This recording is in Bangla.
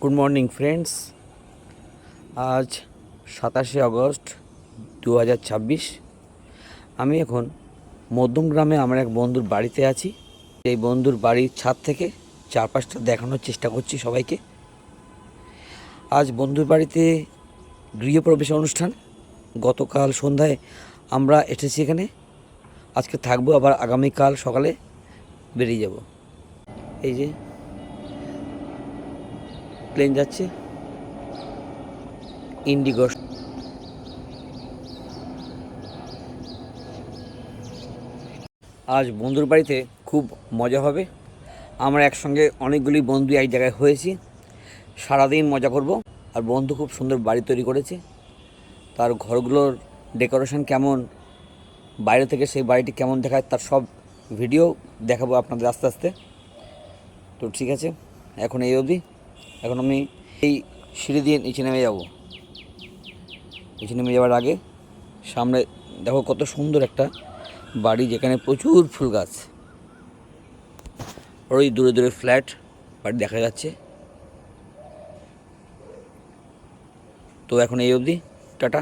Good morning friends. আজ 27শে আগস্ট 2026। আমি এখন মধ্যমগ্রামে আমার এক বন্ধুর বাড়িতে আছি। এই বন্ধুর বাড়ির ছাদ থেকে চারপাশটা দেখানোর চেষ্টা করছি সবাইকে। আজ বন্ধুর বাড়িতে গৃহপ্রবেশ অনুষ্ঠান। গতকাল সন্ধ্যায় আমরা এসেছি এখানে। আজকে থাকবো, আবার আগামীকাল সকালে বেরিয়ে যাব। এই যে প্লেন যাচ্ছে, ইন্ডিগো। আজ বন্ধুর বাড়িতে খুব মজা হবে। আমরা একসঙ্গে অনেকগুলি বন্ধু এক জায়গায় হয়েছি, সারাদিন মজা করব। আর বন্ধু খুব সুন্দর বাড়ি তৈরি করেছে। তার ঘরগুলোর ডেকোরেশন কেমন, বাইরে থেকে সেই বাড়িটি কেমন দেখায়, তার সব ভিডিও দেখাবো আপনাদের আস্তে আস্তে। তো ঠিক আছে, এখন এই অবধি। এখন আমি এই সিঁড়ি দিয়ে নিচে নেমে যাব। নিচে নেমে যাওয়ার আগে সামনে দেখো কত সুন্দর একটা বাড়ি, যেখানে প্রচুর ফুল গাছ। ওই দূরে দূরে ফ্ল্যাট বাড়ি দেখা যাচ্ছে। তো এখন এই অবধি, টাটা।